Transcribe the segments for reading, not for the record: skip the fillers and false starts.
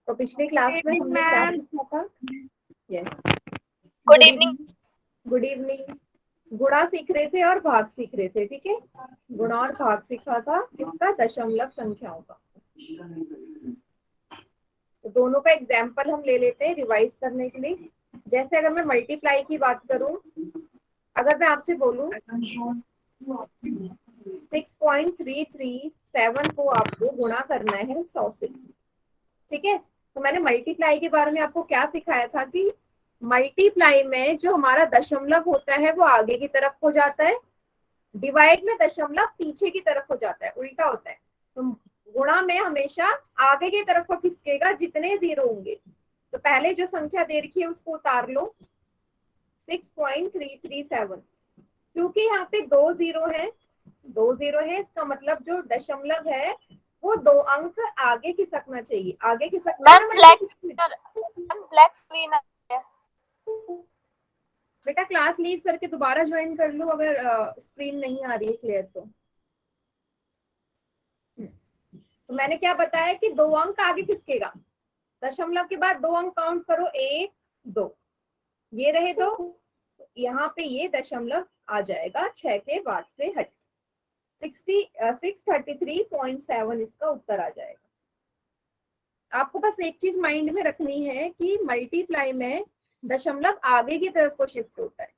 तो पिछली क्लास में हमने क्या मैम। सीखा था? Yes, good evening. Good evening. गुणा सीख रहे थे और भाग सीख रहे थे, ठीक है। गुणा और भाग सीखा था इसका दशमलव संख्याओं का। तो दोनों का एग्जाम्पल हम ले लेते हैं रिवाइज करने के लिए। जैसे अगर मैं मल्टीप्लाई की बात करूं, अगर मैं आपसे बोलूं 6.337 को आपको गुणा करना है 100 से, ठीक है। तो मैंने मल्टीप्लाई के बारे में आपको क्या सिखाया था कि मल्टीप्लाई में जो हमारा दशमलव होता है वो आगे की तरफ हो जाता है, डिवाइड में दशमलव पीछे की तरफ हो जाता है, उल्टा होता है। तो गुणा में हमेशा आगे की तरफ को खिसकेगा जितने जीरो होंगे। तो पहले जो संख्या दे रखी है उसको उतार लो 6.337। क्योंकि यहाँ पे दो जीरो है, इसका मतलब जो दशमलव है वो दो अंक आगे खिसकना चाहिए। आगे खिसकता है मैम ना black multiply. Ma'am black screen है। बेटा क्लास लीव करके दोबारा ज्वाइन कर लो अगर स्क्रीन नहीं आ रही है क्लियर तो। तो मैंने क्या बताया कि दो अंक आगे खिसकेगा, दशमलव के बाद दो अंक काउंट करो, एक दो, ये रहे दो, यहाँ पे ये दशमलव आ जाएगा 6 के बाद से हट 633.7 इसका उत्तर आ जाएगा। आपको बस एक चीज माइंड में रखनी है कि मल्टीप्लाई में दशमलव आगे की तरफ को शिफ्ट होता है।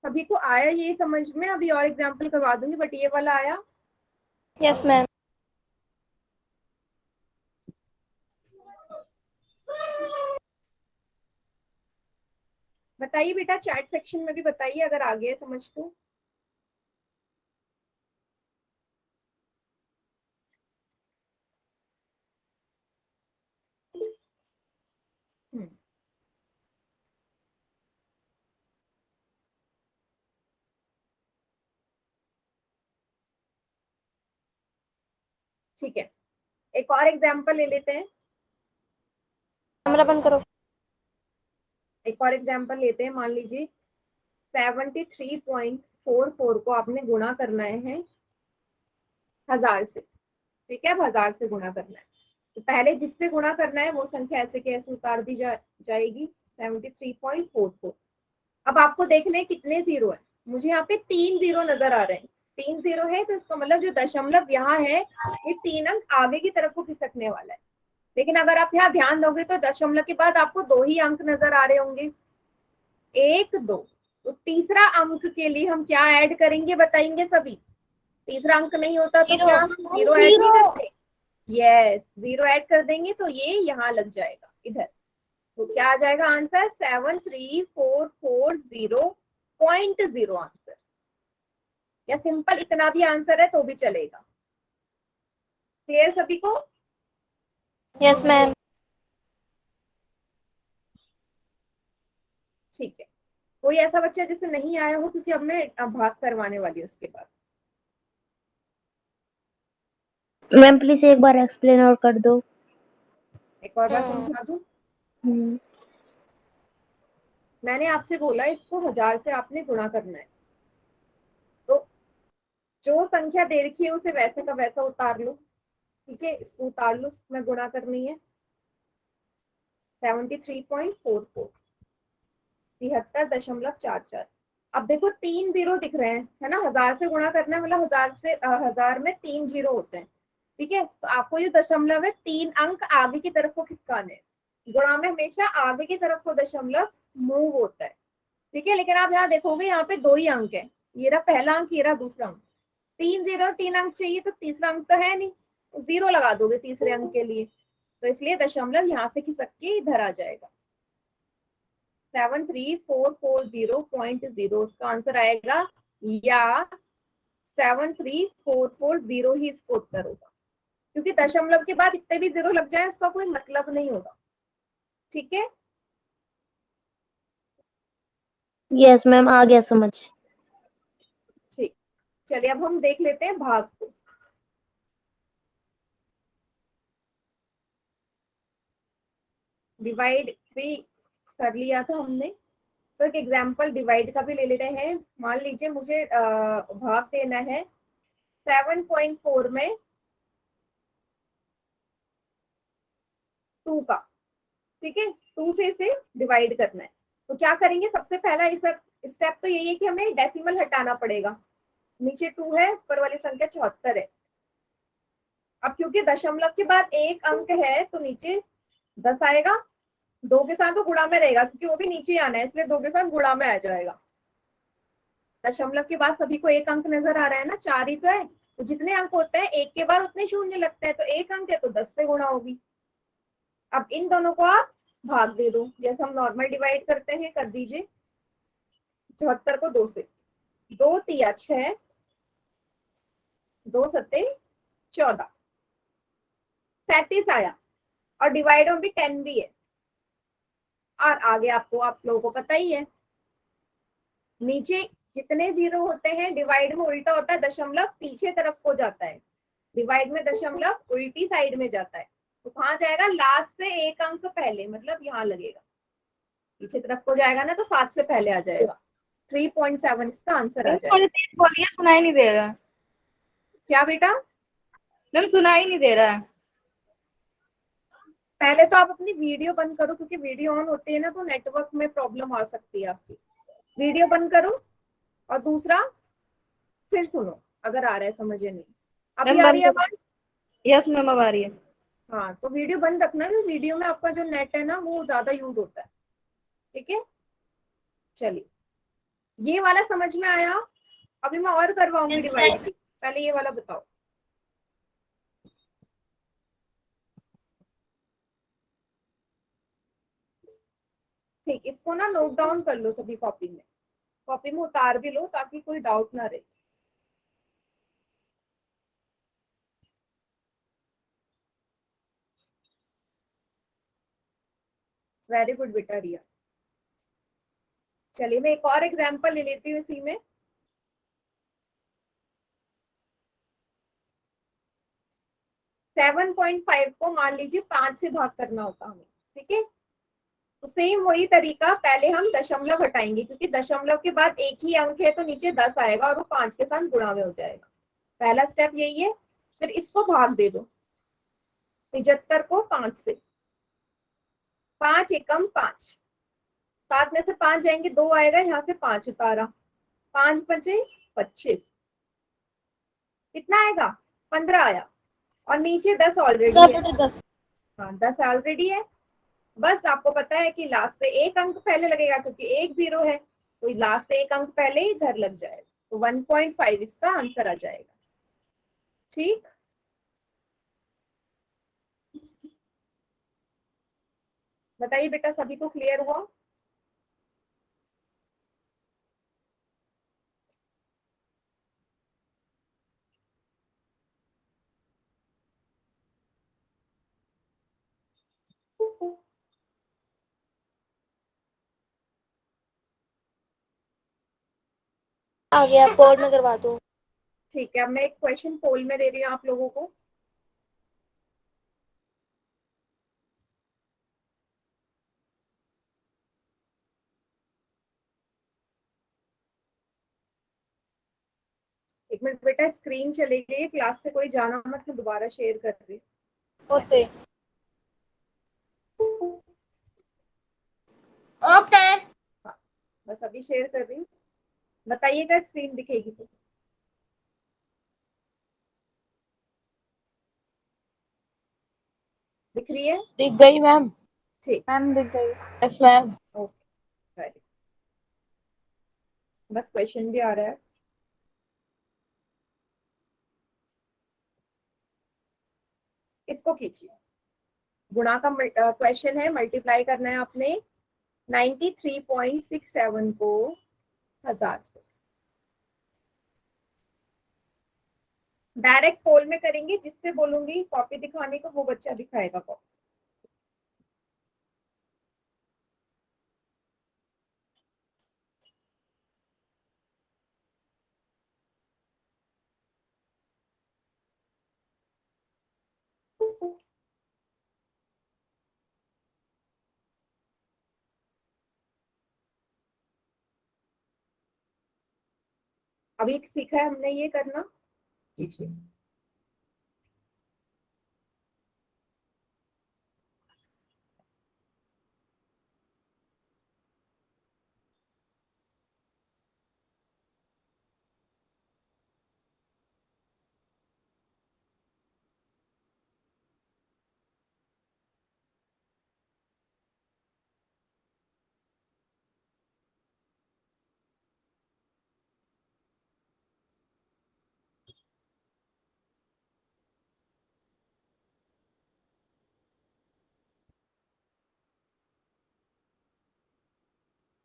सभी को आया ये समझ में? अभी और एग्जांपल करवा दूंगी, बट ये वाला आया। Yes ma'am. बताइए बेटा, चैट सेक्शन में भी बताइए अगर आ गया समझ तो। हम्म, ठीक है, एक और एग्जांपल ले लेते हैं। कैमरा बंद करो। एक और एग्जांपल लेते हैं। मान लीजिए 73.44 को आपने गुणा करना है 1000 से, ठीक है। अब 1000 से गुणा करना है तो पहले जिससे गुणा करना है वो संख्या ऐसे के ऐसे उतार दी जाएगी 73.44। अब आपको देखना है कितने जीरो है। मुझे यहाँ पे 3 जीरो नजर आ रहे हैं। 3 जीरो है तो इसका मतलब जो दशमलव यहाँ है ये 3 अंक आगे की तरफ को खिसकने वाला है। लेकिन अगर आप यहाँ ध्यान दोगे तो दशमलव के बाद आपको दो ही अंक नजर आ रहे होंगे, एक दो। तो तीसरा अंक के लिए हम क्या ऐड करेंगे बताएंगे सभी? तीसरा अंक नहीं होता तो क्या हम जीरो ऐड नहीं करते? यस, जीरो ऐड कर देंगे तो ये यहाँ लग जाएगा इधर। तो क्या आ जाएगा आंसर? 73440.0 आंसर। या सिंपल इतना भी आंसर है तो भी चलेगा। क्लियर सभी को? Yes ma'am. ठीक है। कोई ऐसा बच्चा जिसे नहीं आया हो, क्योंकि अब मैं भाग करवाने वाली हूँ उसके बाद। मैम प्लीज एक बार एक्सप्लेन और कर दो। एक और बार समझा दूं। मैंने आपसे बोला इसको 1000 से आपने गुणा करना है, तो जो संख्या दे रखी है उसे वैसे का वैसा उतार लो, ठीक है। इसको उतार लो, इसमें गुणा करनी है 73.44, 73.44। अब देखो 3 जीरो दिख रहे हैं, है ना। 1000 से गुणा करना है मतलब 1000 से 1000 में 3 जीरो होते हैं, ठीक है। तो आपको जो दशमलव है 3 अंक आगे की तरफ को खिसकाने हैं। गुणा में हमेशा आगे की तरफ को दशमलव मूव होता है, ठीक है। लेकिन आप यहाँ देखोगे यहाँ पे दो ही अंक है, ये रहा पहला अंक, ये रहा दूसरा अंक। 3 जीरो 3 अंक चाहिए तो तीसरा अंक तो है नहीं, तो जीरो लगा दोगे तीसरे अंक के लिए। तो इसलिए दशमलव यहाँ से खिसक के इधर आ जाएगा 73440.0। इसका आंसर आएगा या 73440 ही इसको उत्तर होगा, क्योंकि दशमलव के बाद इतने भी जीरो लग जाए उसका कोई मतलब नहीं होगा, ठीक है। यस मैम, आ गया समझ। ठीक, चलिए अब हम देख लेते हैं भाग को। डिवाइड भी कर लिया था हमने, तो एक एग्जाम्पल डिवाइड का भी ले लेते हैं। मान लीजिए मुझे भाग देना है 7.4 में 2 का, ठीक है, 2 से इसे डिवाइड करना है। तो क्या करेंगे, सबसे पहला स्टेप तो यही है कि हमें डेसिमल हटाना पड़ेगा। नीचे 2 है, ऊपर वाली संख्या 74 है। अब क्योंकि दशमलव के बाद एक अंक है तो नीचे 10 आएगा, 2 के साथ तो गुणा में रहेगा क्योंकि वो भी नीचे आना है, इसलिए 2 के साथ गुणा में आ जाएगा। दशमलव के बाद सभी को एक अंक नजर आ रहा है ना, 4 ही तो है, तो जितने अंक होते हैं एक के बाद उतने शून्य लगते हैं, तो एक अंक है तो 10 से गुणा होगी। अब इन दोनों को आप भाग दे दो, जैसे हम नॉर्मल डिवाइड करते हैं, कर दीजिए 74 को 2 से, 2 तिया 6, 2 सत्ते 14, 37 आया। और डिवाइड में भी 10 भी है। और आगे आपको, आप लोगों को पता ही है, नीचे जितने जीरो होते हैं डिवाइड में उल्टा होता है, दशमलव पीछे तरफ को जाता है, डिवाइड में दशमलव उल्टी साइड में जाता है। तो कहाँ जाएगा, लास्ट से एक अंक पहले, मतलब यहाँ लगेगा, पीछे तरफ को जाएगा ना तो 7 से पहले आ जाएगा। 3.7 इसका आंसर आ जाएगा। बोलिए, सुनाई नहीं दे रहा। क्या बेटा? मैम सुनाई नहीं दे रहा है। पहले तो आप अपनी वीडियो बंद करो, क्योंकि वीडियो ऑन होती है ना तो नेटवर्क में प्रॉब्लम आ सकती है आपकी। वीडियो बंद करो और दूसरा फिर सुनो, अगर आ रहा है समझ नहीं। अभी आ रही है आवाज? यस मैम, अब आ रही है। हाँ, तो वीडियो बंद रखना, क्योंकि वीडियो में आपका जो नेट है ना वो ज्यादा यूज होता है। ठीक है, चलिए ये वाला समझ में आया। अभी मैं और करवाऊंगी डिवाइड भी, पहले ये वाला बताओ। ठीक, इसको ना नोट डाउन कर लो सभी, कॉपी में उतार भी लो ताकि कोई डाउट ना रहे। वेरी गुड बेटा रिया। चलिए मैं एक और एग्जांपल ले लेती हूँ इसी में। 7.5 को मान लीजिए 5 से भाग करना होता हमें, ठीक है। तो सेम वही तरीका, पहले हम दशमलव हटाएंगे क्योंकि दशमलव के बाद एक ही अंक है तो नीचे 10 आएगा और वो 5 के साथ गुणा में हो जाएगा। पहला स्टेप यही है। फिर इसको भाग दे दो, 75 को 5 से, 5 एकम 5, 7 में से 5 जाएंगे 2 आएगा, यहाँ से 5 उतारा, 5 बचे 25, कितना आएगा 15 आया। और नीचे 10 ऑलरेडी है। 10। हाँ 10 ऑलरेडी है। बस आपको पता है कि लास्ट से एक अंक पहले लगेगा क्योंकि एक जीरो है, तो लास्ट से एक अंक पहले ही इधर लग जाएगा, तो 1.5 इसका आंसर आ जाएगा। ठीक, बताइए बेटा, सभी को क्लियर हुआ? आ गया, बोर्ड में करवा दो। ठीक है, अब मैं एक क्वेश्चन पोल में दे रही हूँ आप लोगों को। एक मिनट बेटा, स्क्रीन चली गई, क्लास से कोई जाना मत, मैं दोबारा शेयर कर रही ओके हूँ। ओके। हाँ, बस अभी शेयर कर रही हूँ, बताइएगा स्क्रीन दिखेगी तो। दिख रही है? दिख गई मैम। ठीक, मैम दिख गई। Yes ma'am. ओके, वेरी, बस क्वेश्चन भी आ रहा है। इसको खींचिए, गुणा का क्वेश्चन है, मल्टीप्लाई करना है आपने 93.67 को 1000 से। डायरेक्ट पोल में करेंगे, जिससे बोलूंगी कॉपी दिखाने को वो बच्चा दिखाएगा कॉपी। अभी सीखा है हमने ये करना, कीजिए।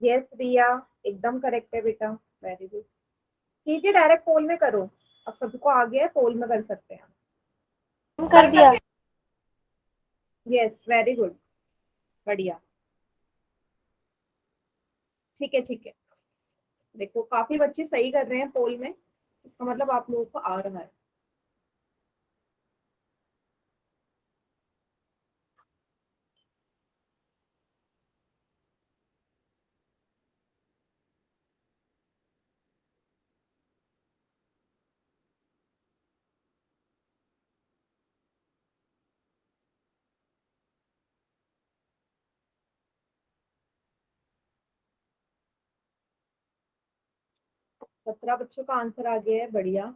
यस रिया, एकदम करेक्ट है बेटा, वेरी गुड। ठीक है, डायरेक्ट पोल में करो, अब सबको आ गया है, पोल में कर सकते हैं। कर दिया। यस वेरी गुड, बढ़िया। ठीक है ठीक है, देखो काफी बच्चे सही कर रहे हैं पोल में, इसका मतलब आप लोगों को आ रहा है। सत्रह बच्चों का आंसर आ गया है, बढ़िया।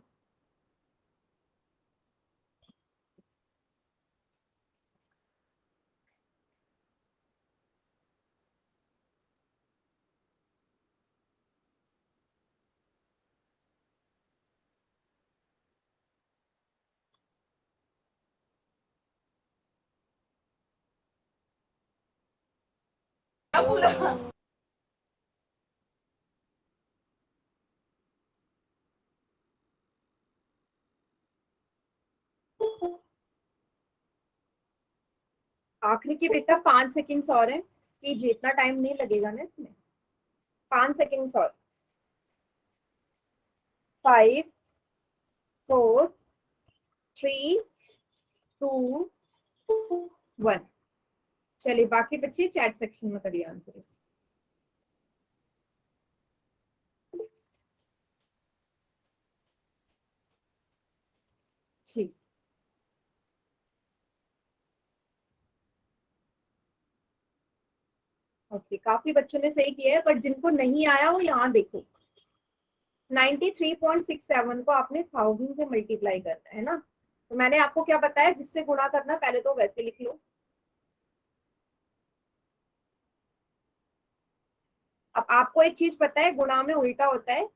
आखिरी के बेटा 5 सेकेंड्स और है, कि जितना टाइम नहीं लगेगा ना इसमें। 5 सेकेंड्स और। 5, 4, 3, 2, 1। चलिए बाकी बच्चे चैट सेक्शन में करिए आंसर। ठीक, ओके, काफी बच्चों ने सही किया है, बट जिनको नहीं आया वो यहाँ देखो। 93.67 को आपने 1000 से मल्टीप्लाई करना है ना, तो मैंने आपको क्या बताया, जिससे गुणा करना, पहले तो वैसे लिख लो। अब आपको एक चीज पता है, गुणा में उल्टा होता है,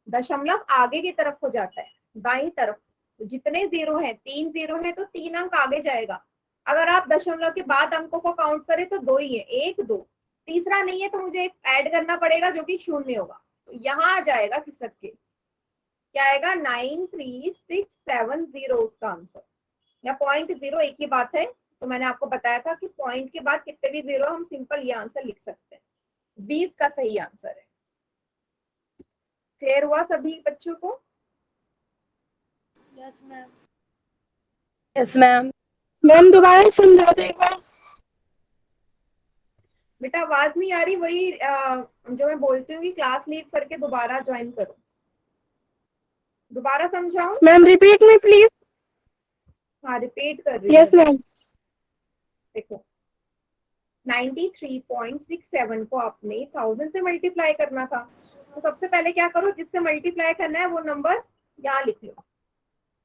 दशमलव आगे की तरफ हो जाता है, दाईं तरफ। तो जितने जीरो है, 3 जीरो है तो 3 अंक आगे जाएगा। अगर आप दशमलव के बाद अंकों को काउंट करें तो 2 ही है, 1 2, तीसरा नहीं है, तो मुझे एक ऐड करना पड़ेगा जो कि 0 होगा, तो यहाँ आ जाएगा खिसक के, क्या आएगा, 93670 उसका आंसर, या 0.0 एक ही बात है। तो मैंने आपको बताया था कि पॉइंट के बाद कितने भी जीरो हम सिंपल ये आंसर लिख सकते हैं, 20 का सही आंसर है। क्लियर हुआ सभी बच्चों को? Yes ma'am. Yes ma'am. Ma'am दोबारा समझा दो एक बार। बेटा आवाज नहीं आ रही, वही जो मैं बोलती हूँ कि क्लास लीव करके दोबारा ज्वाइन करो। दोबारा समझाऊं? मैम रिपीट में प्लीज। हाँ रिपीट कर रही यस हूँ। मैम। देखो 93.67 को आपने 1000 से मल्टीप्लाई करना था, तो सबसे पहले क्या करो, जिससे मल्टीप्लाई करना है वो नंबर यहाँ लिख लो।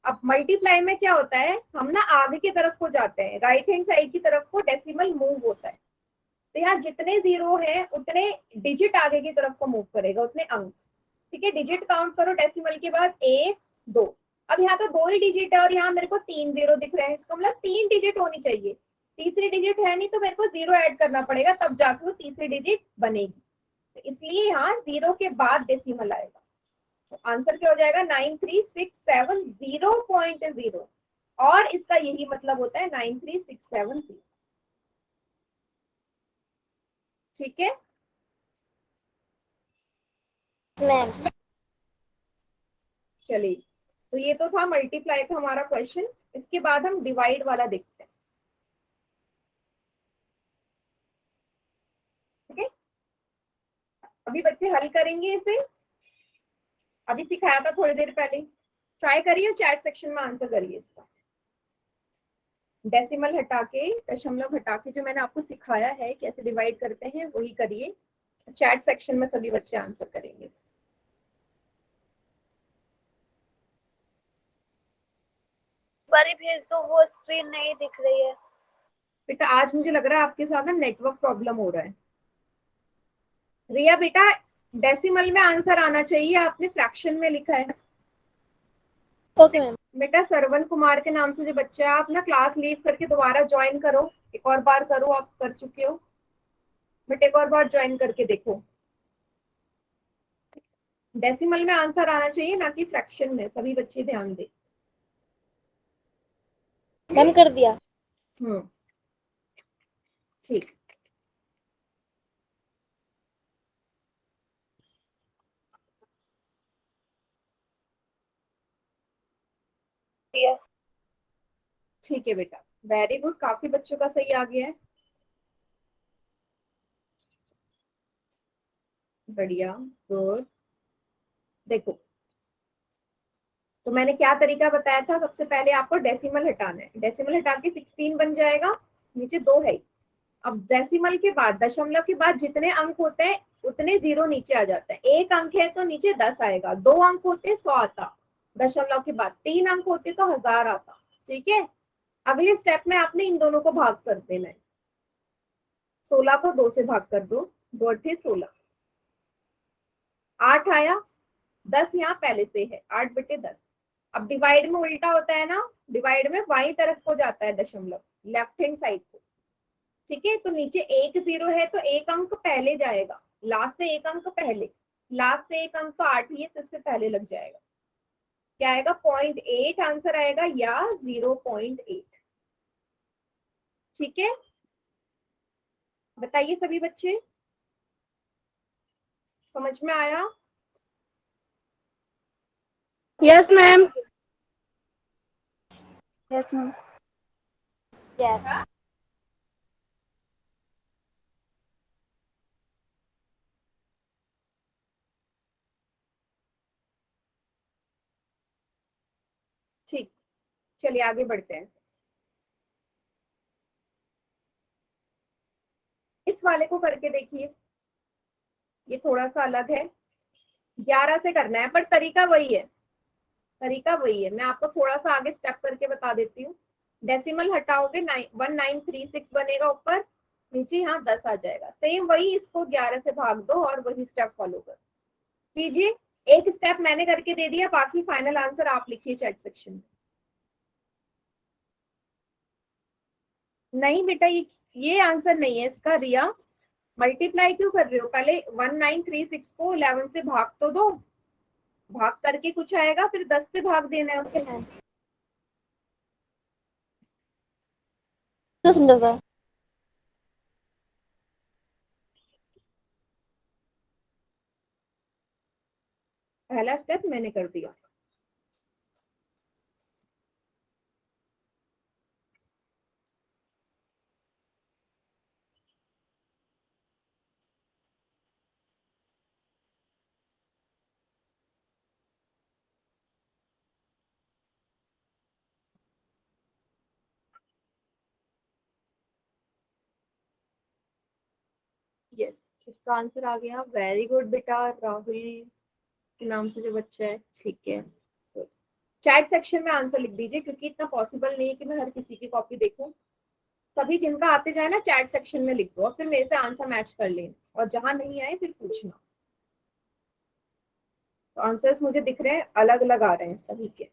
अब मल्टीप्लाई में क्या होता है, हम ना आगे की तरफ को जाते हैं, राइट हैंड साइड की तरफ को डेसिमल मूव होता है, तो यहाँ जितने जीरो है उतने डिजिट आगे की तरफ को मूव करेगा, उतने अंक। ठीक है, डिजिट काउंट करो डेसिमल के बाद, 1 2। अब यहाँ तो 2 ही डिजिट है और यहाँ मेरे को 3 जीरो दिख रहे हैं, इसका मतलब 3 डिजिट होनी चाहिए, तीसरी डिजिट है नहीं, तो मेरे को जीरो ऐड करना पड़ेगा, तब जाके वो तीसरी डिजिट बनेगी, तो इसलिए यहाँ जीरो के बाद डेसिमल आएगा। तो आंसर क्या हो जाएगा, 93670.0, और इसका यही मतलब होता है 93670। ठीक है, मैम चलिए, तो ये तो था मल्टीप्लाई का हमारा क्वेश्चन। इसके बाद हम डिवाइड वाला देखते हैं। ठीक है, अभी बच्चे हल करेंगे इसे, अभी सिखाया था थोड़ी देर पहले, ट्राई करिए, चैट सेक्शन में आंसर करिए इसका। डेसिमल हटा के, दशमलव हटा के, जो मैंने आपको सिखाया है कैसे डिवाइड करते हैं वही करिए, चैट सेक्शन में सभी बच्चे आंसर करेंगे। बारी भेज दो, वो स्क्रीन नहीं दिख रही है। बेटा आज मुझे लग रहा है आपके साथ ना नेटवर्क प्रॉब्लम हो रहा है। रिया बेटा, डेसिमल में आंसर आना चाहिए, आपने फ्रैक्शन में लिखा है। Okay ma'am. बेटा सरवन कुमार के नाम से जो बच्चा है, आप ना क्लास लीव करके दोबारा ज्वाइन करो, एक और बार करो, आप कर चुके हो, बट एक और बार ज्वाइन करके देखो। डेसिमल में आंसर आना चाहिए, ना कि फ्रैक्शन में। सभी बच्चे ध्यान दें। मैम कर दिया। ठीक। ठीक है बेटा, वेरी गुड, काफी बच्चों का सही आ गया है। बढ़िया, गुड। देखो, तो मैंने क्या तरीका बताया था, सबसे पहले आपको डेसिमल हटाना है। डेसिमल हटा के 16 बन जाएगा, नीचे 2 है। अब डेसिमल के बाद, दशमलव के बाद जितने अंक होते हैं उतने जीरो नीचे आ जाता है। 1 अंक है तो नीचे 10 आएगा, 2 अंक होते 100 आता, दशमलव के बाद 3 अंक होते तो 1000 आता। ठीक है, अगले स्टेप में आपने इन दोनों को भाग कर देना है। 16 को 2 से भाग कर दो, 2 अट्ठे 16, 8 आया, 10 यहाँ पहले से है, 8 बटे 10। अब डिवाइड में उल्टा होता है ना, डिवाइड में बाई तरफ को जाता है दशमलव, लेफ्ट हैंड साइड को। ठीक है, तो नीचे 1 0 है तो 1 अंक पहले जाएगा, लास्ट से 1 अंक पहले, लास्ट से 1 अंक तो 8 ही है तो इससे पहले लग जाएगा। क्या आएगा? 0.8 आंसर आएगा, या 0.8। ठीक है, बताइए सभी बच्चे, समझ में आया? Yes ma'am. Yes ma'am. Yes. ठीक, चलिए आगे बढ़ते हैं। इस वाले को करके देखिए, ये थोड़ा सा अलग है, 11 से करना है, पर तरीका वही है, तरीका वही है। मैं आपको थोड़ा सा आगे स्टेप करके बता देती हूँ। डेसिमल हटाओगे 1936 बनेगा ऊपर, नीचे यहाँ 10 आ जाएगा। सेम वही, इसको 11 से भाग दो और वही स्टेप फॉलो कर कीजिए। एक स्टेप मैंने करके दे दिया, बाकी फाइनल आंसर आप लिखिए चैट सेक्शन में। नहीं बेटा, ये आंसर नहीं है इसका। रिया, मल्टीप्लाई क्यों कर रहे हो? पहले 1936 को 11 से भाग तो दो, भाग करके कुछ आएगा, फिर 10 से भाग देना है उसे। तो समझा था। पहला स्टेप मैंने कर दिया। यस, इसका आंसर आ गया। वेरी गुड बेटा, राहुल के नाम से जो बच्चा है। ठीक है, चैट सेक्शन में आंसर लिख दीजिए, क्योंकि इतना पॉसिबल नहीं है कि मैं हर किसी की कॉपी देखूं। सभी जिनका आते जाए ना, चैट सेक्शन में लिख दो और फिर मेरे से आंसर मैच कर लेना, और जहां नहीं आए फिर पूछना। तो आंसर्स मुझे दिख रहे हैं, अलग अलग आ रहे हैं सभी के।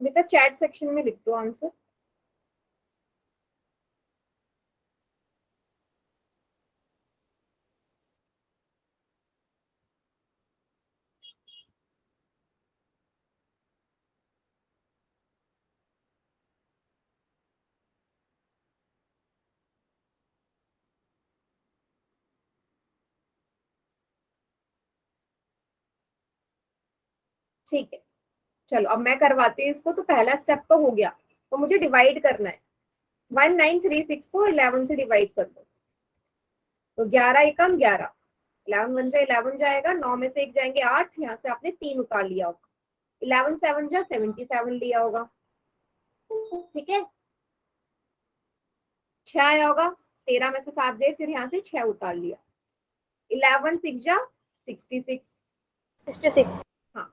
बेटा चैट सेक्शन में लिख दो आंसर। ठीक है, चलो अब मैं करवाती हूँ इसको। तो पहला स्टेप तो हो गया, तो मुझे डिवाइड करना है। 1936 को 11 से डिवाइड कर दो, तो 11 एकम 11, 11 बन जाए 11 जाएगा, 9 में से 1 जाएंगे 8, यहाँ से आपने 3 उतार लिया होगा। 11 7 जा 77 लिया होगा। ठीक है, 6 आया होगा, 13 में से 7 गए, फिर यहाँ से 6 उतार लिया। 11 6 जा 66। 66। हाँ,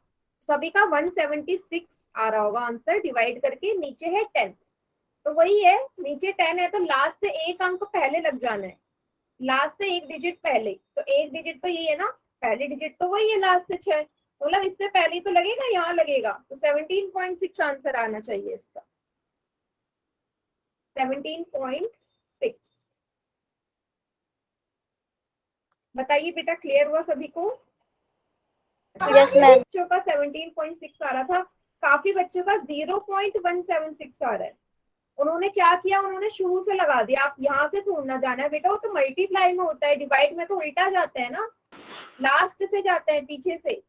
सभी का 176 आ रहा होगा आंसर, डिवाइड करके नीचे है 10। तो वही है, नीचे 10 है तो लास्ट से एक अंक पहले लग जाना है, लास्ट से एक डिजिट पहले, तो एक डिजिट तो यही है ना, पहली डिजिट तो वही है लास्ट से 6, मतलब इससे पहले तो लगेगा, यहाँ लगेगा, तो 17.6 आंसर आना चाहिए इसका, 17.6। बताइए बेटा, क्लियर हुआ सभी को? Yes ma'am. बच्चों का 17.6 आ रहा था, काफी बच्चों का 0.176 आ रहा है। उन्होंने क्या किया, उन्होंने शुरू से लगा दिया, आप यहाँ से ढूंढना जाना है बेटा, वो तो मल्टीप्लाई में होता है, डिवाइड में तो उल्टा जाता है ना, लास्ट से जाता है पीछे से।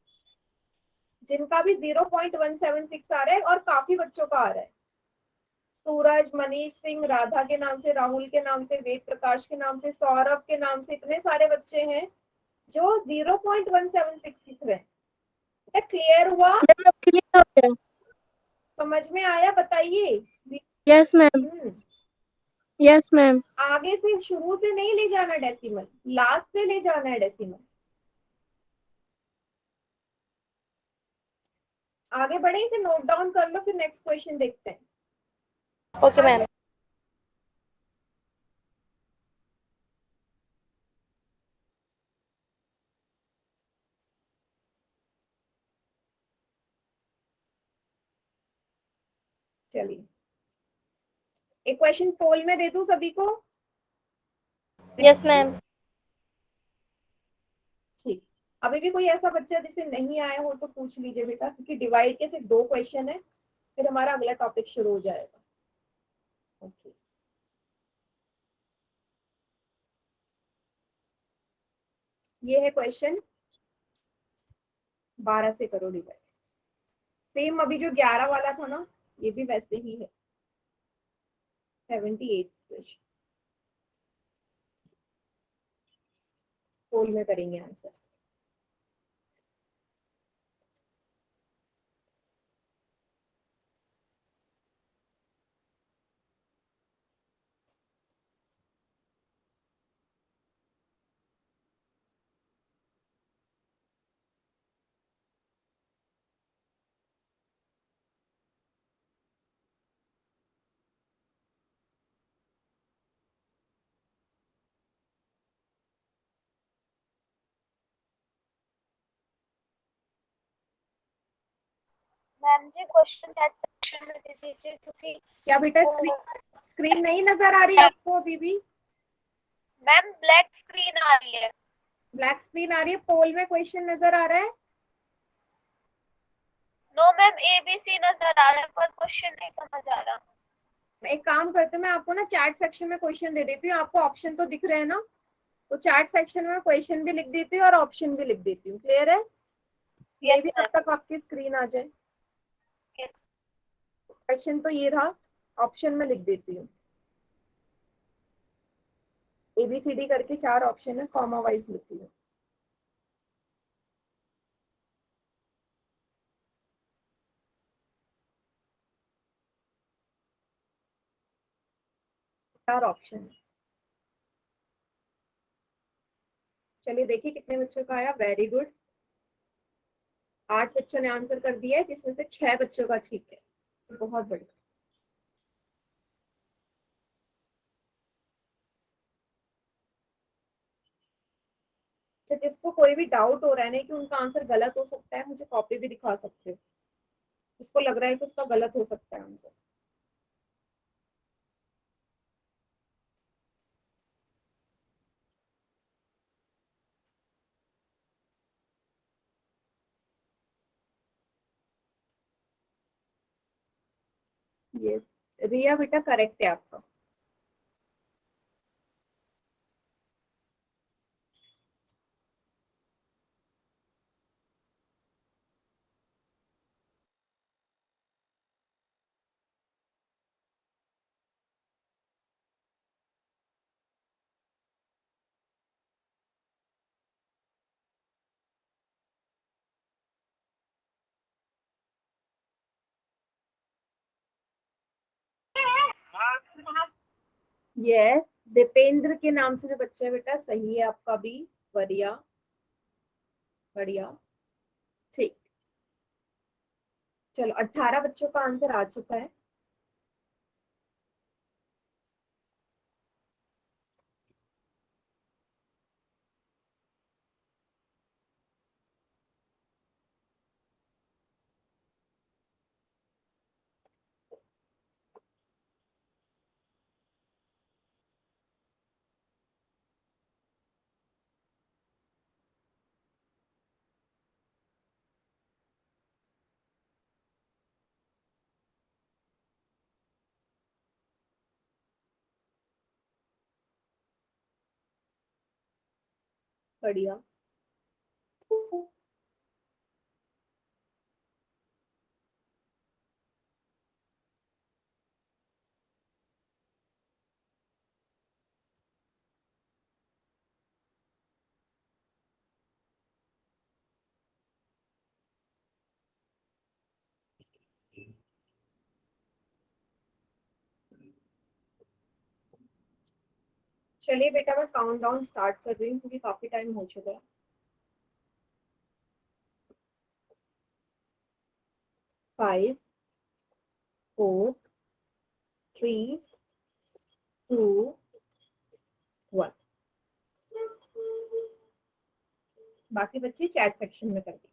जिनका भी 0.176 आ रहा है और काफी बच्चों का आ रहा है, सूरज, मनीष सिंह, राधा के नाम से, राहुल के नाम से, वेद प्रकाश के नाम से, सौरभ के नाम से, इतने सारे बच्चे हैं जो 0.176 सीख रहे हैं। क्लियर हुआ? क्लियर हो गया। समझ में आया? बताइए। Yes ma'am. Yes ma'am. आगे से शुरू से नहीं ले जाना डेसिमल, लास्ट से ले जाना है डेसिमल। आगे बढ़े, इसे नोट डाउन कर लो, फिर नेक्स्ट क्वेश्चन देखते हैं। Okay ma'am. चलिए, एक क्वेश्चन पोल में दे दूं सभी को? Yes ma'am. ठीक, अभी भी कोई ऐसा बच्चा जिसे नहीं आया हो तो पूछ लीजिए बेटा, क्योंकि डिवाइड के सिर्फ 2 क्वेश्चन है, फिर हमारा अगला टॉपिक शुरू हो जाएगा। ओके, ये है क्वेश्चन, 12 से करो डिवाइड। सेम अभी जो 11 वाला था ना, ये भी वैसे ही है, 78 क्वेश्चन। पोल में करेंगे आंसर। मैम जी क्वेश्चन चैट सेक्शन में दे दीजिए, क्योंकि क्या बेटा, स्क्रीन नहीं नजर आ रही आपको अभी भी? मैम ब्लैक स्क्रीन आ रही है। ब्लैक स्क्रीन आ रही है, पोल में क्वेश्चन नजर आ रहा है? नो मैम, ABC नजर आ रहा है पर क्वेश्चन नहीं समझ आ रहा। एक काम करते, मैं आपको ना चैट सेक्शन में क्वेश्चन दे देती हूँ, आपको ऑप्शन तो दिख रहे हैं ना, तो चैट सेक्शन में क्वेश्चन भी लिख देती हूँ और ऑप्शन भी लिख देती हूँ। क्लियर है? मे यस भी तब मैम। तक आपकी स्क्रीन आ जाए। यस। क्वेश्चन तो ये रहा, ऑप्शन में लिख देती हूँ, ABCD करके 4 ऑप्शन है, कॉमा वाइज लिखती हूँ। चार ऑप्शन है। चलिए देखिए कितने बच्चों का आया। वेरी गुड, 8 बच्चों ने आंसर कर दिया है, जिसमें से 6 बच्चों का ठीक है, बहुत बढ़िया। तो जिसको कोई भी डाउट हो रहा है ना कि उनका आंसर गलत हो सकता है, मुझे कॉपी भी दिखा सकते हो, जिसको लग रहा है कि उसका गलत हो सकता है आंसर। यस, रिया बेटा करेक्ट है आपका। यस, दीपेंद्र के नाम से जो बच्चा है बेटा, सही है आपका भी, बढ़िया बढ़िया। ठीक, चलो 18 बच्चों का आंसर आ चुका है। बढ़िया। चलिए बेटा मैं काउंट डाउन स्टार्ट कर रही हूँ क्योंकि काफी टाइम हो चुका है। 5 4 3 2 1। बाकी बच्चे चैट सेक्शन में कर दीजिए।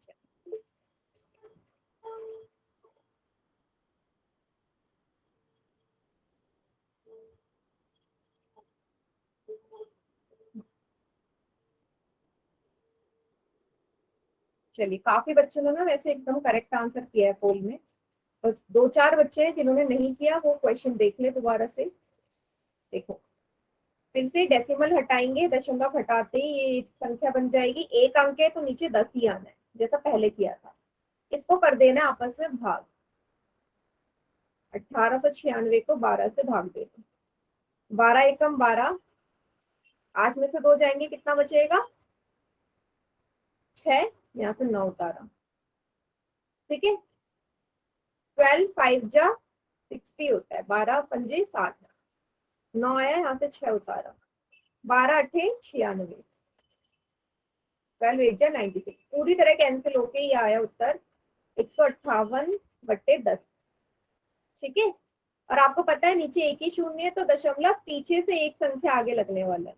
चलिए काफी बच्चों ने ना वैसे एकदम करेक्ट आंसर किया है पोल में, और 2-4 बच्चे हैं जिन्होंने नहीं किया, वो क्वेश्चन देख ले दोबारा से। देखो फिर से डेसिमल हटाएंगे, दशमलव हटाते ही ये संख्या बन जाएगी। एक अंक है तो नीचे 10 ही आना है जैसा पहले किया था। इसको कर देना आपस में भाग। 1896 को 12 से भाग देना। 12 एकम 12, 8 में से 2 जाएंगे, कितना बचेगा? 6। यहाँ से 9 उतारा, ठीक है। 12 5 जा 60 होता है, 12 पंजे 60, 9 आया, यहाँ से 6 उतारा, 12 अठे 96, 12 8 जा 96, पूरी तरह कैंसिल होके ये आया उत्तर 158/10, ठीक है। और आपको पता है नीचे एक ही शून्य है तो दशमलव पीछे से एक संख्या आगे लगने वाला है,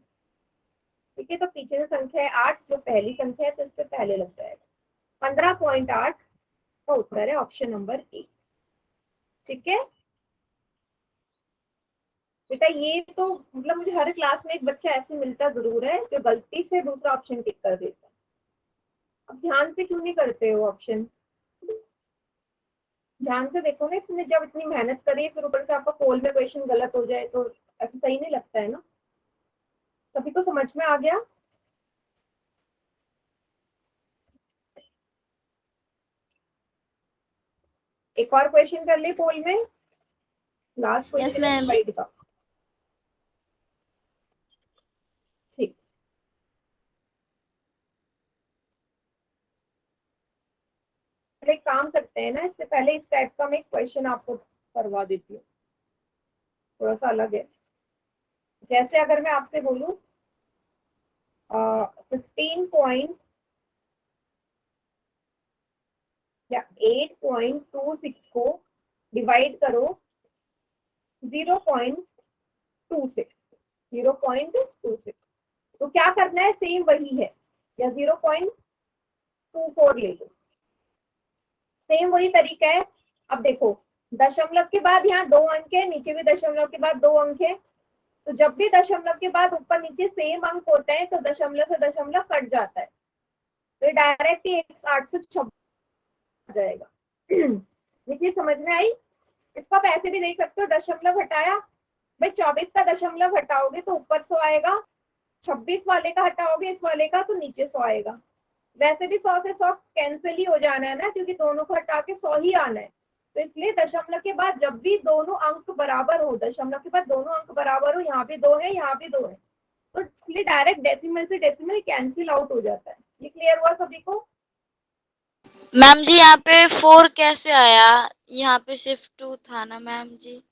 ठीक है। तो पीछे से संख्या है 8, जो पहली संख्या है तो इससे पहले लग जाएगा। 15.8 का उत्तर है ऑप्शन नंबर ए, ठीक है बेटा। ये तो मतलब मुझे हर क्लास में एक बच्चा ऐसे मिलता जरूर है जो गलती से दूसरा ऑप्शन टिक कर देता है। अब ध्यान से क्यों नहीं करते हो ऑप्शन? ध्यान से देखो ना, इसने जब इतनी मेहनत करी फिर ऊपर से आपका पोल में क्वेश्चन गलत हो जाए तो ऐसा सही नहीं लगता है ना। सभी को समझ में आ गया? एक और क्वेश्चन कर ले पोल में, लास्ट क्वेश्चन है डिवाइड का, ठीक। एक काम करते हैं ना, इससे पहले इस टाइप का मैं एक क्वेश्चन आपको करवा देती हूँ, थोड़ा सा अलग है। जैसे अगर मैं आपसे बोलूं 15 या 8.26 को डिवाइड करो 0.26, तो क्या करना है? सेम वही है, या 0.24 ले लो, सेम वही तरीका है। अब देखो दशमलव के बाद यहाँ 2 अंक है, नीचे भी दशमलव के बाद 2 अंक है, तो जब भी दशमलव के बाद ऊपर नीचे सेम अंक होता है तो दशमलव से दशमलव कट जाता है, तो ये डायरेक्ट ही 826 जाएगा। ये चीज समझ में आई? इसको आप ऐसे भी देख सकते हो, दशमलव हटाया भाई, 24 का दशमलव हटाओगे तो ऊपर 100 आएगा, 26 वाले का हटाओगे इस वाले का तो नीचे 100 आएगा। वैसे भी 100 से 100 कैंसिल ही हो जाना है ना, क्योंकि दोनों को हटा के 100 ही आना है, तो इसलिए दशमलव के बाद जब भी दोनों अंक बराबर हो, दशमलव के बाद दोनों अंक बराबर हो, यहाँ भी 2 है यहाँ भी 2 है, तो इसलिए डायरेक्ट डेसिमल से डेसिमल कैंसिल आउट हो जाता है। ये क्लियर हुआ सभी को? मैम जी यहाँ पे 4 कैसे आया? यहाँ पे सिर्फ 2 था ना मैम जी।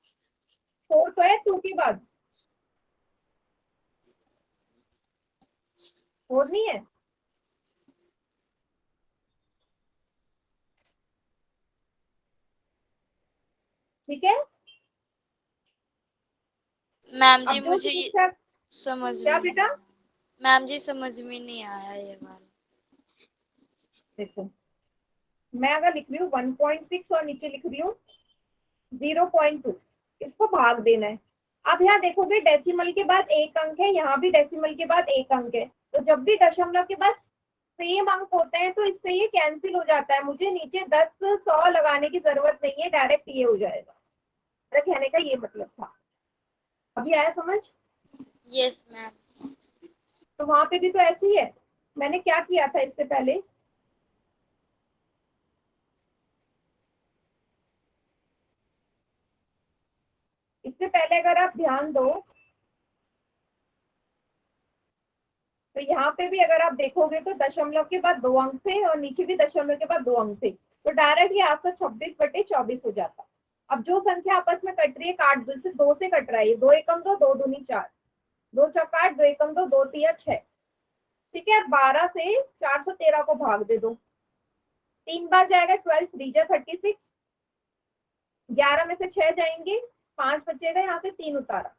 4 तो है 2 के बाद, 4 नहीं है? ठीक है। मैम जी अब जो मुझे ये शिक्षक, समझ क्या में बेटा? मैम जी समझ में नहीं आया ये वाला। देखो मैं अगर लिख रही हूँ 1.6 और नीचे लिख रही हूँ 0.2, इसको भाग देना है। अब यहाँ देखोगे डेसिमल के बाद एक अंक है, यहाँ भी डेसिमल के बाद एक अंक है, तो जब भी दशमलव के बाद सेम अंक होते हैं तो इससे ये कैंसिल हो जाता है, मुझे नीचे 10 100 लगाने की जरूरत नहीं है, डायरेक्ट ये हो जाएगा। मेरा कहने का ये मतलब था। अभी आया समझ? Yes ma'am. तो वहां पे भी तो ऐसे ही है, मैंने क्या किया था इससे पहले? इससे पहले अगर आप ध्यान दो तो यहाँ पे भी अगर आप देखोगे तो दशमलव के बाद 2 अंक थे और नीचे भी दशमलव के बाद 2 अंक थे, तो डायरेक्ट ये 826/24 हो जाता। अब जो संख्या आपस में कट रही है, काट दो, सिर्फ 2 से कट रहा है, 2 एकम 2, 2 दूनी 4, 2 चौक 8, 2 एकम 2, 2 तिया 6। ठीक है, 12 से 413 को भाग दे दो, 3 बार जाएगा, 12 3 जा 36, 11 में से 6 जाएंगे, 5 बचेगा, यहाँ से 3 उतारा,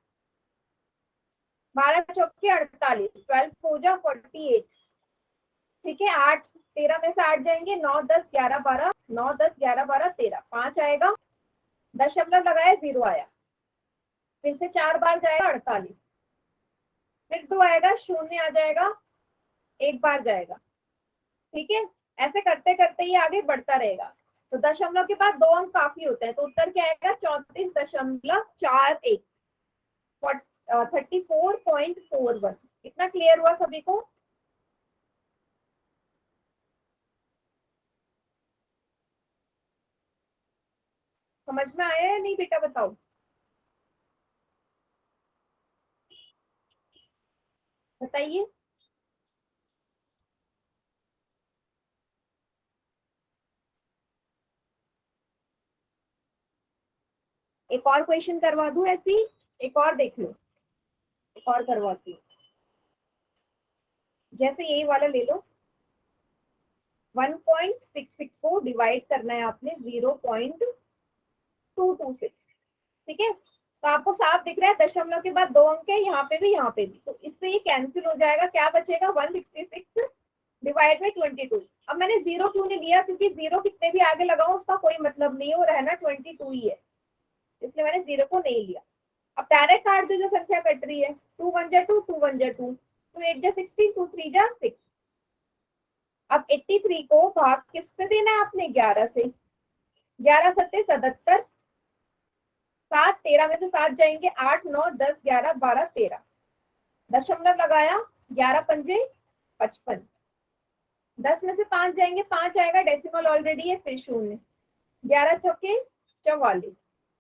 12 चौके 48, 12 हो जा 48। ठीक है, 8 13 में से 8 जाएंगे, 9 10 11 12, 9 10 11 12 13, 5 आएगा, दशमलव लगाया 0 आया, फिर से 4 बार जाएगा 48, फिर 2 आएगा, 0 आ जाएगा, 1 बार जाएगा। ठीक है, ऐसे करते करते ये आगे बढ़ता रहेगा। तो दशमलव के बाद 2 अंक काफी होते हैं, तो उत्तर क्या आएगा? 34.41, 34.41। इतना क्लियर हुआ सभी को? समझ में आया या नहीं बेटा, बताओ। बताइए। एक और क्वेश्चन करवा दूं ऐसी? एक और देख लो, एक और करवाती हूँ। जैसे यही वाला ले लो, 1.66 को डिवाइड करना है आपने 0.226। ठीक है, तो आपको साफ दिख रहा है दशमलव के बाद 2 अंक है, यहाँ पे भी यहाँ पे भी, तो इससे ये कैंसिल हो जाएगा। क्या बचेगा? 166 डिवाइड बाई 22। अब मैंने 0 क्यों नहीं लिया? क्योंकि 0 कितने भी आगे लगाऊं उसका कोई मतलब नहीं हो रहा है ना, 22 ही है, इसलिए मैंने 0 को नहीं लिया। अब डायरेक्ट काट दो जो संख्या कट रही है, 2 1 जा 2, 2 1 जा 2, 2 8 जा 16, 2 3 जा 6। अब 83 को भाग किससे देना है आपने? 11 से, 11 सत्ते 77, 7 13 में से 7 जाएंगे, 8 9 10 11 12 13, दशमलव लगाया, 11 पंजे 55, 10 में से 5 जाएंगे, 5 आएगा, डेसिमल ऑलरेडी है, फिर 0, 11 चौके 44।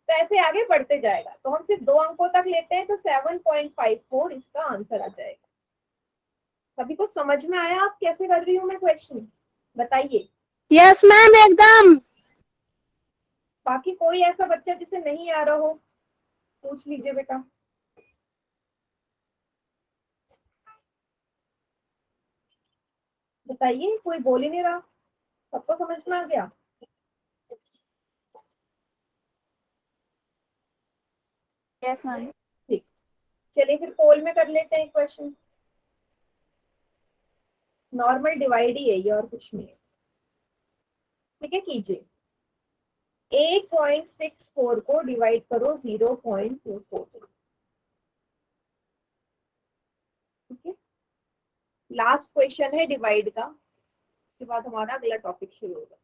तो ऐसे आगे बढ़ते जाएगा, तो हम सिर्फ 2 अंकों तक लेते हैं, तो 7.54 इसका आंसर आ जाएगा। सभी को समझ में आया आप कैसे कर रही हूँ मैं क्वेश्चन? बताइए। यस मैम, एकदम। बाकी कोई ऐसा बच्चा जिसे नहीं आ रहा हो, पूछ लीजिए बेटा। बताइए, कोई बोल ही नहीं रहा, सबको समझ में आ गया? Yes ma'am. ठीक, चलिए फिर पोल में कर लेते हैं क्वेश्चन। नॉर्मल डिवाइड ही है ये, और कुछ नहीं है। ठीक है, कीजिए। 8.64 को डिवाइड करो 0.24 से। ठीक है, लास्ट क्वेश्चन है डिवाइड का, उसके बाद हमारा अगला टॉपिक शुरू होगा।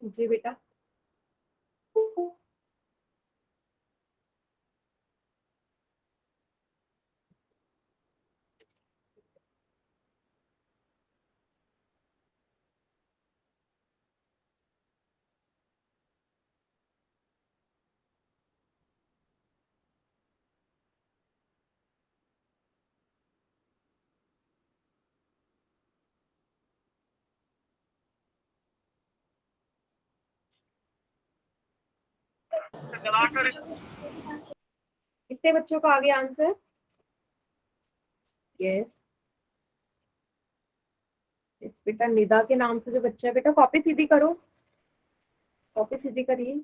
जी बेटा। कितने बच्चों का आ गया आंसर? यस, इस बेटा निदा के नाम से जो बच्चा है, बेटा कॉपी सीधी करो, कॉपी सीधी करिए।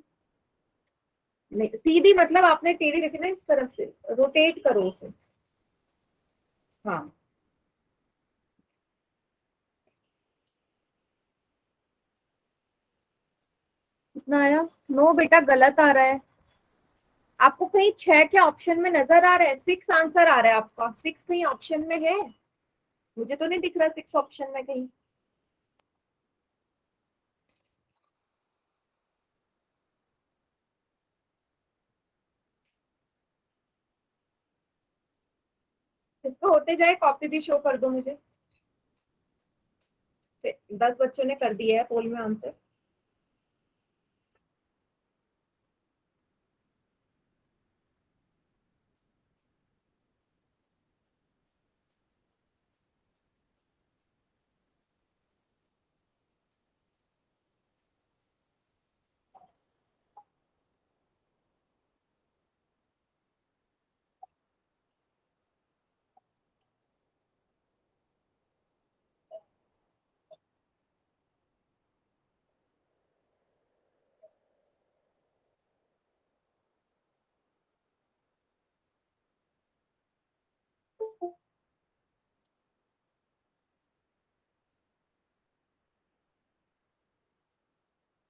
नहीं, सीधी मतलब आपने टेढ़ी रखी ना, इस तरफ से रोटेट करो उसे। हाँ, कितना आया? 9 बेटा, गलत आ रहा है। आपको कहीं 6 के ऑप्शन में नजर आ रहा है? 6 आंसर आ रहा है आपका। 6 कहीं ऑप्शन में है? मुझे तो नहीं दिख रहा 6 ऑप्शन में कहीं। इसको होते जाए, कॉपी भी शो कर दो मुझे। 10 बच्चों ने कर दिया है पोल में आंसर।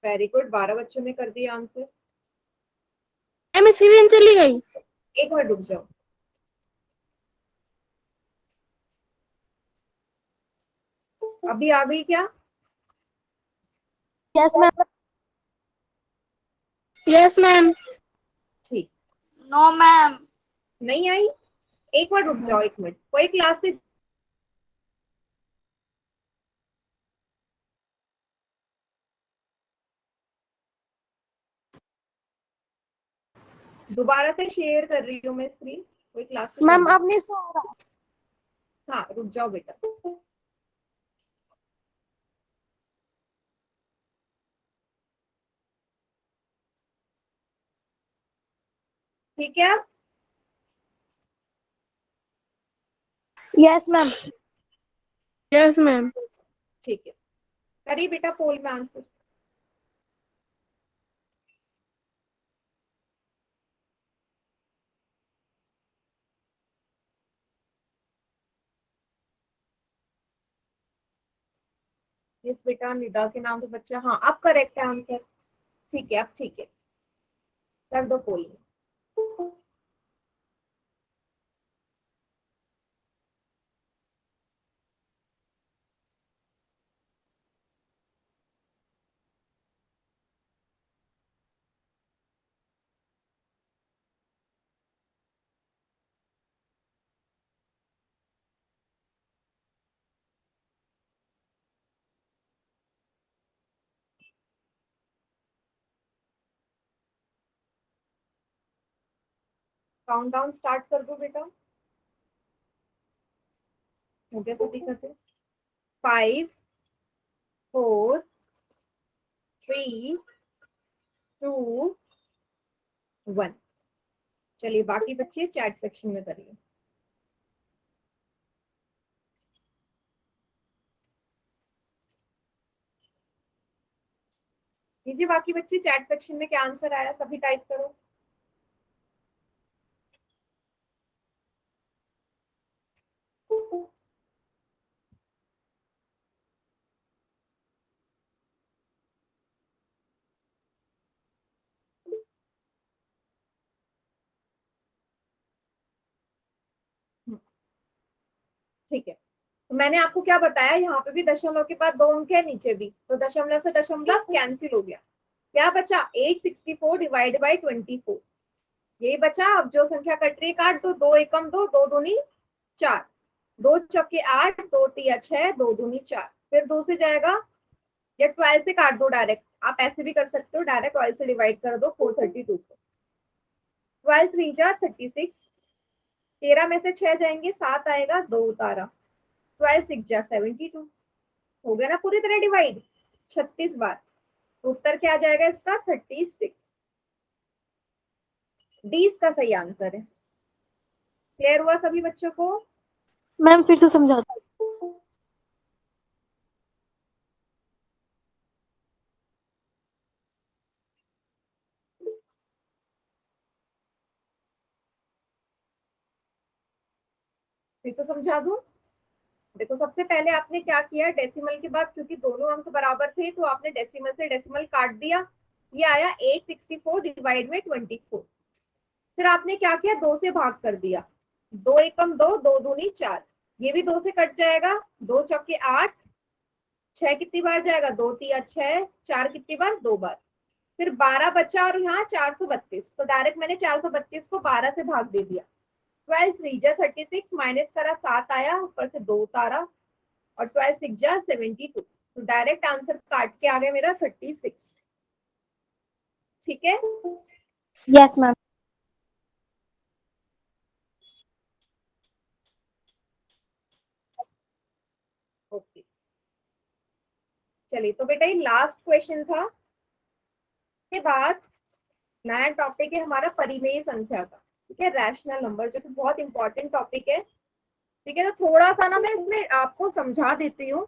वेरी गुड, 12 बच्चों ने कर दिया आंसर। मैम स्क्रीन चली गई। एक मिनट रुक जाओ। अभी आ गई क्या? Yes ma'am. Yes ma'am. ठीक, नो मैम। नहीं आई? एक मिनट रुक जाओ, एक मिनट, कोई क्लास से दोबारा से शेयर कर रही हूँ मैं स्क्रीन, कोई क्लास से मैम कर अब नहीं सो रहा। हाँ, रुक जाओ बेटा। ठीक है, यस मैम। Yes ma'am. ठीक है, करिए बेटा पोल में आंसर। यस बेटा, निदा के नाम से बच्चा, हाँ अब करेक्ट है आंसर। ठीक है, अब ठीक है, कर दो पोल में। काउंटडाउन स्टार्ट कर दो बेटा। हो गया सभी करते? 5 4 3 2 1। चलिए बाकी बच्चे चैट सेक्शन में करिए। लीजिए बाकी बच्चे, चैट सेक्शन में क्या आंसर आया सभी टाइप करो। ठीक है, तो मैंने आपको क्या बताया, यहाँ पे भी दशमलव के बाद 2 अंक है, नीचे भी, तो दशमलव से दशमलव कैंसिल हो गया। क्या बचा? 864 डिवाइड बाई 24, ये बचा। अब जो संख्या कट रही है काट दो, 2 एकम 2, 2 दूनी 4, 2 चौके 8, 2 तिया 6, 2 दूनी 4, फिर 2 से जाएगा, या 12 से काट दो डायरेक्ट, आप ऐसे भी कर सकते हो, डायरेक्ट 12 से डिवाइड कर दो 432 को। 12 3 जा 36, 13 में से 6 जाएंगे, 7 आएगा, 2 उतारा, 12 6 जा 72, हो गया ना पूरी तरह डिवाइड 36 बार। तो उत्तर क्या आ जाएगा इसका? 36। डी इसका सही आंसर है। क्लियर हुआ सभी बच्चों को? मैम फिर से समझा दो। फिर से समझा दूं? देखो सबसे पहले आपने क्या किया, डेसिमल के बाद क्योंकि दोनों अंक बराबर थे तो आपने डेसिमल से डेसिमल काट दिया, ये आया 864 डिवाइड में 24। फिर आपने क्या किया, 2 से भाग कर दिया, 2 एकम 2, 2 दूनी 4, ये भी 2 से कट जाएगा, 2 चौके 8, 6 कितनी बार जाएगा, 2 तिया 6, 4 कितनी बार, 2 बार। फिर 12 बचा और यहाँ 432, तो डायरेक्ट मैंने 432 को 12 से भाग दे दिया। 12 3 जा 36, माइनस करा 7 आया, ऊपर से 2 उतारा, और 12 6 जा 72, तो डायरेक्ट आंसर काट के आ गया मेरा 36। ठीक है, यस मैम। ओके। चलिए तो बेटा ये लास्ट क्वेश्चन था, के बाद नया टॉपिक है हमारा परिमेय संख्या का। ठीक है, रैशनल नंबर, जो कि बहुत इंपॉर्टेंट टॉपिक है। ठीक है, तो थोड़ा सा ना मैं इसमें आपको समझा देती हूँ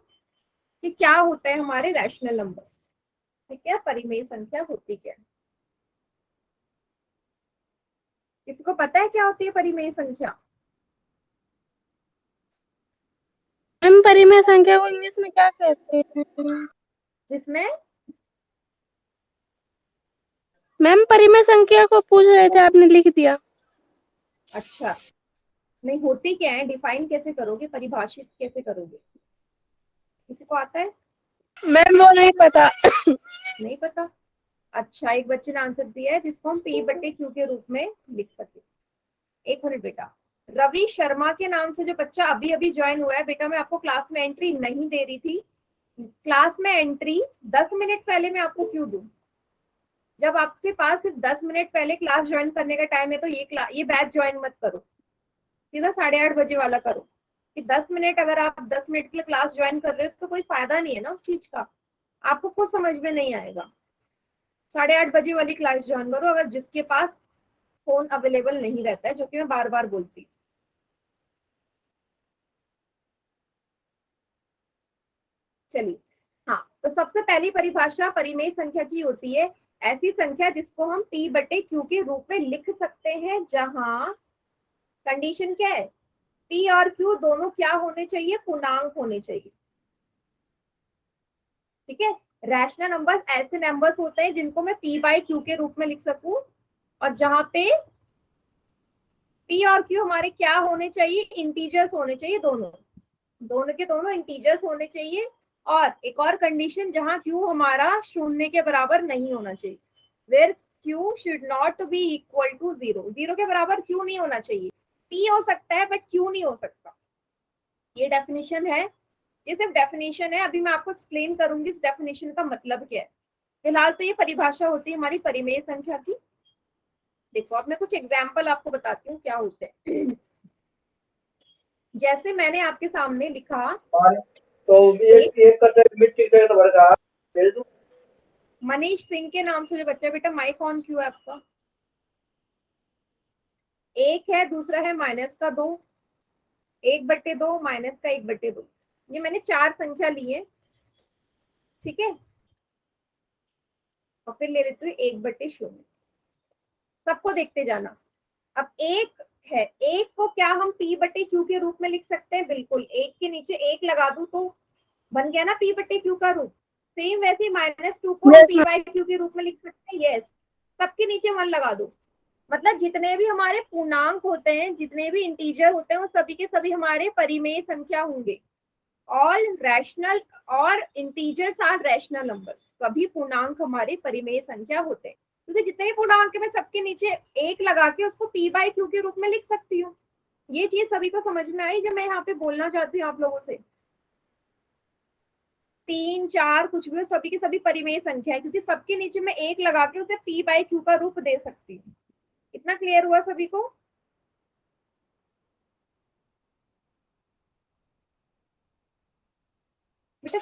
कि क्या होता है हमारे रैशनल नंबर्स। ठीक है, परिमेय संख्या होती क्या है, किसी को पता है क्या होती है परिमेय संख्या? मैम परिमेय संख्या को इंग्लिश में क्या कहते हैं? जिसमें मैम परिमेय संख्या को पूछ रहे थे, आपने लिख दिया। अच्छा नहीं होती क्या है, डिफाइन कैसे करोगे, परिभाषित कैसे करोगे, किसी को आता है? मैम वो नहीं पता। नहीं पता? अच्छा, एक बच्चे ने आंसर दिया है जिसको हम पी बटे क्यू के रूप में लिख सके। एक मिनट बेटा, रवि शर्मा के नाम से जो बच्चा अभी अभी ज्वाइन हुआ है, बेटा मैं आपको क्लास में एंट्री नहीं दे रही थी। क्लास में एंट्री 10 मिनट पहले मैं आपको क्यों दूं? जब आपके पास सिर्फ 10 मिनट पहले क्लास ज्वाइन करने का टाइम है तो ये बैच ज्वाइन मत करो, सीधा 8:30 बजे वाला करो। कि 10 मिनट, अगर आप 10 मिनट के लिए क्लास ज्वाइन कर रहे हो तो कोई फायदा नहीं है ना उस चीज का, आपको कुछ समझ में नहीं आएगा। 8:30 बजे वाली क्लास ज्वाइन करो, अगर जिसके पास फोन अवेलेबल नहीं रहता है, जो कि मैं बार बार बोलती हूँ। चलिए, हाँ, तो सबसे पहली परिभाषा परिमेय संख्या की होती है ऐसी संख्या जिसको हम p बटे q के रूप में लिख सकते हैं, जहां कंडीशन क्या है, p और q दोनों क्या होने चाहिए, पूर्णांक होने चाहिए। ठीक है, रैशनल नंबर्स ऐसे नंबर्स होते हैं जिनको मैं p बाई q के रूप में लिख सकूं, और जहां पे p और q हमारे क्या होने चाहिए, इंटीजर्स होने चाहिए, दोनों दोनों के दोनों इंटीजर्स होने चाहिए। और एक और कंडीशन, जहां q हमारा 0 के बराबर नहीं होना चाहिए, where q should not be equal to 0, 0 के बराबर q नहीं होना चाहिए, p हो सकता है बट q नहीं हो सकता। ये डेफिनेशन है, ये सिर्फ डेफिनेशन है, अभी मैं आपको एक्सप्लेन करूंगी इस डेफिनेशन का मतलब क्या है। फिलहाल तो ये परिभाषा होती है हमारी परिमेय संख्या की। देखो अब मैं कुछ एग्जाम्पल आपको बताती हूँ क्या होते हैं। जैसे मैंने आपके सामने लिखा, तो एक करते मिट्टी का तो भरगा भेज दूं। मनीष सिंह के नाम से जो बच्चा, बेटा माइक ऑन क्यों है आपका? एक है, दूसरा है माइनस का 2, 1/2 माइनस का 1/2, ये मैंने 4 संख्या ली है। ठीक है, और फिर ले लेते हुए 1/0, सबको देखते जाना। अब एक है, एक को क्या हम p बटे क्यू के रूप में लिख सकते हैं? बिल्कुल, एक के नीचे एक लगा दूं तो बन गया ना p बटे क्यू का रूप। सेम वैसे -2 को हम yes p ma'am. By Q के रूप में लिख सकते हैं। यस, सबके नीचे 1 लगा दो, मतलब जितने भी हमारे पूर्णांक होते हैं, जितने भी इंटीजर होते हैं, वो सभी के सभी हमारे परिमेय संख्या होंगे। ऑल रैशनल और इंटीजर्स आर रैशनल नंबर्स, सभी पूर्णांक हमारे परिमेय संख्या होते हैं, क्योंकि जितने भी पूर्णांक है मैं सबके नीचे एक लगा के उसको p बाई क्यू के रूप में लिख सकती हूँ। ये चीज सभी को समझ में आई जो मैं यहाँ पे बोलना चाहती हूँ आप लोगों से? 3 4 कुछ भी हो, सभी की सभी परिमेय संख्या है, क्योंकि सबके नीचे मैं एक लगा के उसे p बाई क्यू का रूप दे सकती हूँ। इतना क्लियर हुआ सभी को?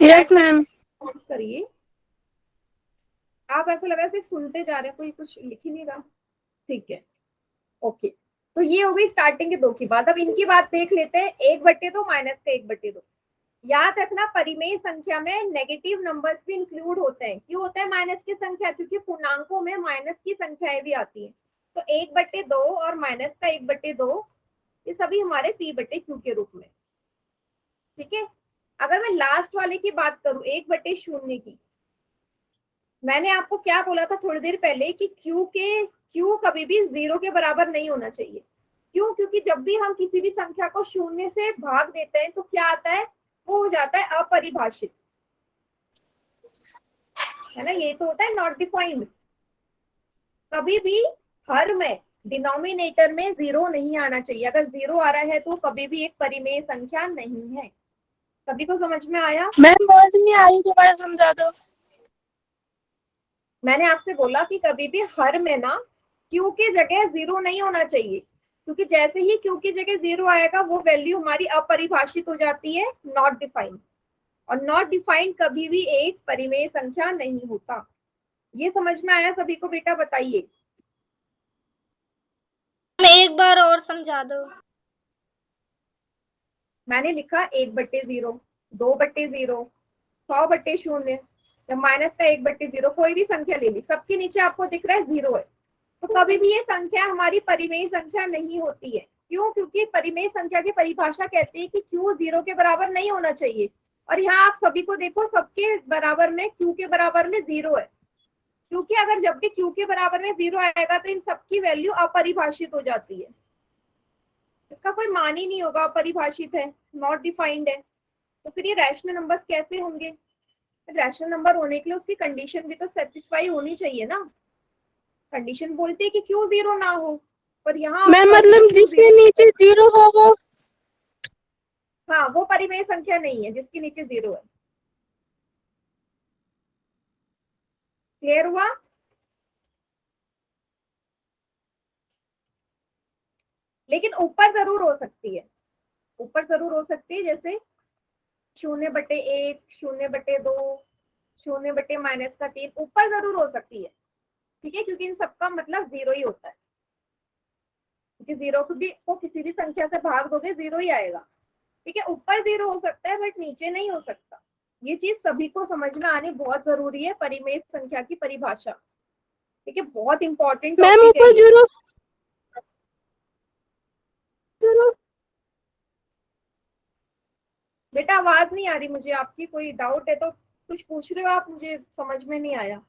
Yes ma'am. करिए, आप ऐसा लग रहा है सिर्फ सुनते जा रहे हैं, कोई कुछ लिख ही नहीं रहा। ठीक है, ओके, तो ये हो गई स्टार्टिंग के 2 की बात। अब इनकी बात देख लेते हैं, 1/2 माइनस का 1/2। याद रखना परिमेय संख्या में नेगेटिव नंबर्स भी इंक्लूड होते हैं। क्यों होता है माइनस की संख्या? क्योंकि पूर्णांकों में माइनस की संख्याएं भी आती हैं। तो 1/2 और माइनस का 1/2 ये सभी हमारे p/q के रूप में। ठीक है, अगर मैं लास्ट वाले की बात करूं 1/0 की, मैंने आपको क्या बोला था थोड़ी देर पहले कि q कभी भी 0 के बराबर नहीं होना चाहिए। क्यों? क्योंकि जब भी हम किसी भी संख्या को 0 से भाग देते हैं तो क्या आता है, वो हो जाता है अपरिभाषित, है ना। ये तो होता है नॉट डिफाइंड। कभी भी हर में डिनोमिनेटर में 0 नहीं आना चाहिए। अगर 0 आ रहा है तो कभी भी एक परिमेय संख्या नहीं है। सभी को समझ में आया? मैम आवाज नहीं आ रही, दोबारा समझा दो। मैंने आपसे बोला कि कभी भी हर में ना q की जगह 0 नहीं होना चाहिए, क्योंकि जैसे ही q की जगह 0 आएगा वो वैल्यू हमारी अपरिभाषित हो जाती है, नॉट डिफाइंड। और नॉट डिफाइंड कभी भी एक परिमेय संख्या नहीं होता। ये समझ में आया सभी को? बेटा बताइए। एक बार और समझा दो। मैंने लिखा 1/0, 2/0, 100/0 या माइनस का 1/0, कोई भी संख्या ले ली, सबके नीचे आपको दिख रहा है 0 है। तो कभी भी ये संख्या हमारी परिमेय संख्या नहीं होती है। क्यों? क्योंकि परिमेय संख्या की परिभाषा कहती है कि q 0 के बराबर नहीं होना चाहिए। और यहाँ आप सभी को देखो, सबके बराबर में q के बराबर में 0 है। क्योंकि अगर जब भी q के बराबर में 0 आएगा तो इन सबकी वैल्यू अपरिभाषित हो जाती है, इसका कोई मान ही नहीं होगा, अपरिभाषित है, नॉट डिफाइंड है। तो फिर ये रैशनल नंबर्स कैसे होंगे? रैशनल नंबर होने के लिए उसकी कंडीशन भी तो सेटिस्फाई होनी चाहिए ना। कंडीशन बोलती है कि क्यों 0 ना हो, पर यहाँ मैम मतलब जिसके नीचे 0 हो वो, हाँ वो परिमेय संख्या नहीं है जिसके नीचे 0 है। क्लियर हुआ? लेकिन ऊपर जरूर हो सकती है, ऊपर जरूर हो सकती है, जैसे 0/1, 0/2, 0/-3 ऊपर जरूर हो सकती है। ठीक है, क्योंकि इन सबका मतलब 0 ही होता है, क्योंकि 0 को किसी भी संख्या से भाग दोगे 0 ही आएगा। ठीक है, ऊपर 0 हो सकता है बट नीचे नहीं हो सकता। ये चीज सभी को समझ में आनी बहुत जरूरी है, परिमेय संख्या की परिभाषा। ठीक है, बहुत इंपॉर्टेंट मैम टॉपिक है ऊपर ये। 0 बेटा आवाज नहीं आ रही मुझे आपकी, कोई डाउट है तो कुछ पूछ रहे हो आप, मुझे समझ में नहीं आया,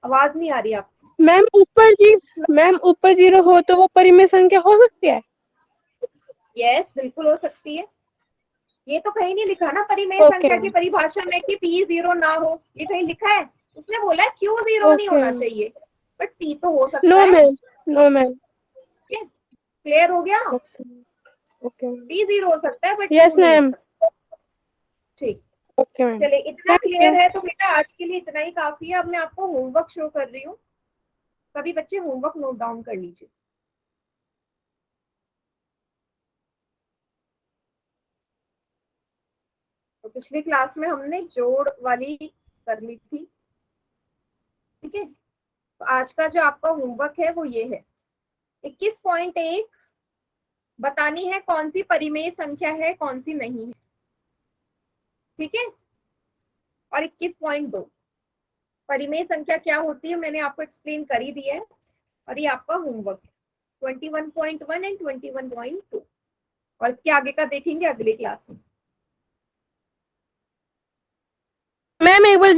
आवाज नहीं आ रही आपकी। मैम ऊपर 0 हो तो वो परिमेय संख्या हो सकती है? यस बिल्कुल हो सकती है। ये तो कहीं नहीं लिखा ना परिमेय ओके संख्या की परिभाषा में कि p 0 ना हो, ये कहीं लिखा है? उसने बोला q 0 नहीं होना चाहिए, बट p तो हो सकता नो है। Ma'am, no ma'am. क्लियर हो गया? ओके p 0 हो सकता है बट यस q नहीं हो मैम। सकता। ठीक, ओके मैम। चलिए इतना क्लियर है तो बेटा आज के लिए इतना ही काफी है। अब मैं आपको होमवर्क शो कर रही हूँ, सभी बच्चे होमवर्क नोट डाउन कर लीजिए। तो पिछली क्लास में हमने जोड़ वाली कर ली थी। ठीक है, तो आज का जो आपका होमवर्क है वो ये है, 21.1 बतानी है कौन सी परिमेय संख्या है कौन सी नहीं है। ठीक है, और 21.2 परिमेय संख्या क्या होती है मैंने आपको एक्सप्लेन कर ही दिया है। और ये आपका होमवर्क है 21.1 एंड 21.2, और इसके आगे का देखेंगे अगली क्लास में। मैम एक बार